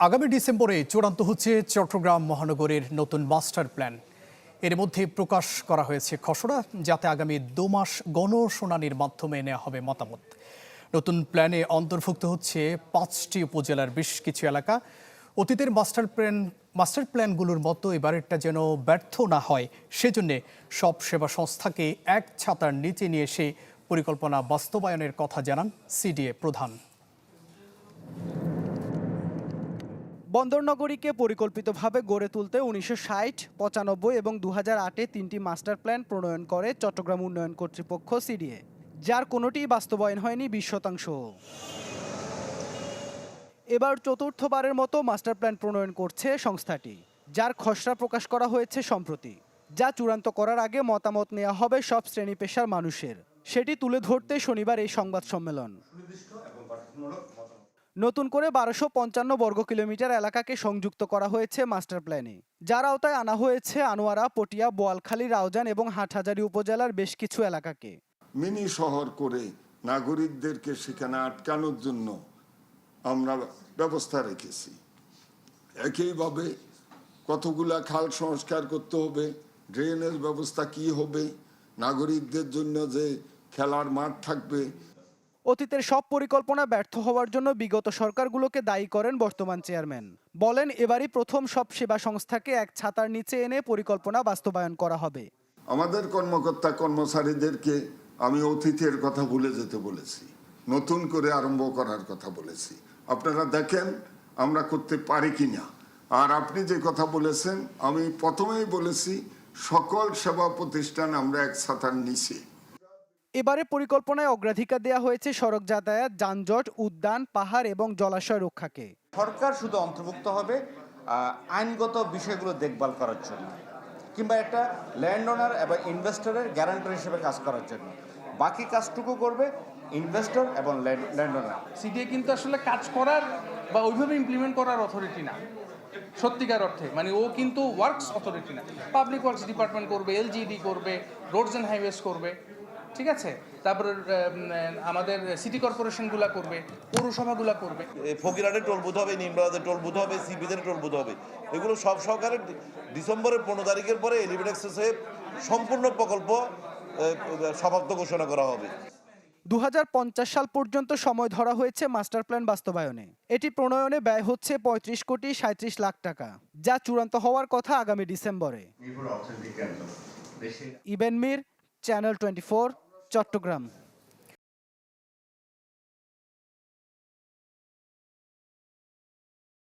আগামী ডিসেম্বরে চূড়ান্ত হচ্ছে চট্টগ্রাম মহানগরের নতুন মাস্টার প্ল্যান। এর মধ্যে প্রকাশ করা হয়েছে খসড়া, যাতে আগামী ২ মাস গণশুনানির মাধ্যমে নেওয়া হবে মতামত। নতুন প্ল্যানে অন্তর্ভুক্ত হচ্ছে ৫টি উপজেলার বেশ কিছু এলাকা। অতীতের মাস্টার প্ল্যানগুলোর মতো এবারেরটা যেন ব্যর্থ না হয়, সেজন্য সব সেবা সংস্থাকে এক ছাতার নিচে নিয়ে এসে পরিকল্পনা বাস্তবায়নের কথা জানান সিডিএ প্রধান। বন্দরনগরীকে পরিকল্পিতভাবে গড়ে তুলতে ১৯৬০, ৯৫ এবং ২০০৮-এ ৩টি মাস্টার প্ল্যান প্রণয়ন করে চট্টগ্রাম উন্নয়ন কর্তৃপক্ষ সিডিএ, যার কোনোটিই বাস্তবায়ন হয়নি ২০%। এবার চতুর্থবারের মতো মাস্টার প্ল্যান প্রণয়ন করছে সংস্থাটি, যার খসড়া প্রকাশ করা হয়েছে সম্প্রতি। যা চূড়ান্ত করার আগে মতামত নেওয়া হবে সব শ্রেণী পেশার মানুষের। সেটি তুলে ধরতে শনিবার এই সংবাদ সম্মেলন। নতুন করে ১২৫৫ বর্গ কিলোমিটার এলাকাকে সংযুক্ত করা হয়েছে মাস্টার প্ল্যানে, যার আওতায় আনা হয়েছে আনোয়ারা, পটিয়া, বোয়ালখালী, রাউজান এবং হাটহাজারী উপজেলার বেশ কিছু এলাকাকে মিনি শহর করে নাগরিকদেরকে সেখানে আটকানোর জন্য আমরা ব্যবস্থা রেখেছি। একইভাবে কতগুলা খাল সংস্কার করতে হবে, ড্রেনেজ ব্যবস্থা কি হবে, নাগরিকদের জন্য যে খেলার মাঠ থাকবে। অতীতের সব পরিকল্পনা ব্যর্থ হওয়ার জন্য বিগত সরকারগুলোকে দায়ী করেন বর্তমান চেয়ারম্যান। বলেন, এবারই প্রথম সব সেবা সংস্থাকে এক ছাতার নিচে এনে পরিকল্পনা বাস্তবায়ন করা হবে। আমাদের কর্মকর্তা কর্মচারীদেরকে আমি অতীতের কথা ভুলে যেতে বলেছি, নতুন করে আরম্ভ করার কথা বলেছি। আপনারা দেখেন আমরা করতে পারি কিনা। আর আপনি যে কথা বলেছেন, আমি প্রথমেই বলেছি সকল সেবা প্রতিষ্ঠান আমরা এক ছাতার নিচে। এবারে পরিকল্পনায় অগ্রাধিকার দেওয়া হয়েছে সড়ক যাতায়াত, যানজট, উদ্যান, পাহাড় এবং জলাশয় রক্ষাকে। সরকার শুধু অন্তর্ভুক্ত হবে আইনগত বিষয়গুলো দেখভাল করার জন্য, কিংবা একটা ল্যান্ড ওনার এবং ইনভেস্টরের গ্যারান্টার হিসেবে কাজ করার জন্য। বাকি কাজটুকু করবে ইনভেস্টর এবং ল্যান্ড ওনার। সিডিএ কিন্তু আসলে কাজ করার বা ওইভাবে ইমপ্লিমেন্ট করার অথরিটি না সত্যিকার অর্থে, মানে ও কিন্তু ওয়ার্কস অথরিটি না। পাবলিক ওয়ার্কস ডিপার্টমেন্ট করবে, এলজিডি করবে, রোডস অ্যান্ড হাইওয়েজ করবে, ঠিক আছে, তারপরে আমাদের সিটি কর্পোরেশনগুলো করবে, পৌরসভাগুলো করবে। ফকিরহাটে টোল বুথ হবে, নিমরাতে টোল বুথ হবে, সিপিতে টোল বুথ হবে। এগুলো সব সরকারের ডিসেম্বরের 15 তারিখের পরে এলিভেট অ্যাক্সেসে সম্পূর্ণ প্রকল্প সমাপ্ত ঘোষণা করা হবে। ২০৫০ সাল পর্যন্ত সময় ধরা হয়েছে মাস্টার প্ল্যান বাস্তবায়নে। এটি প্রণয়নে ব্যয় হচ্ছে ৩৫,৩৭,০০,০০০ টাকা, যা চূড়ান্ত হওয়ার কথা আগামী ডিসেম্বরে। ইবেন মীর, চ্যানেল 24, চট্টগ্রাম।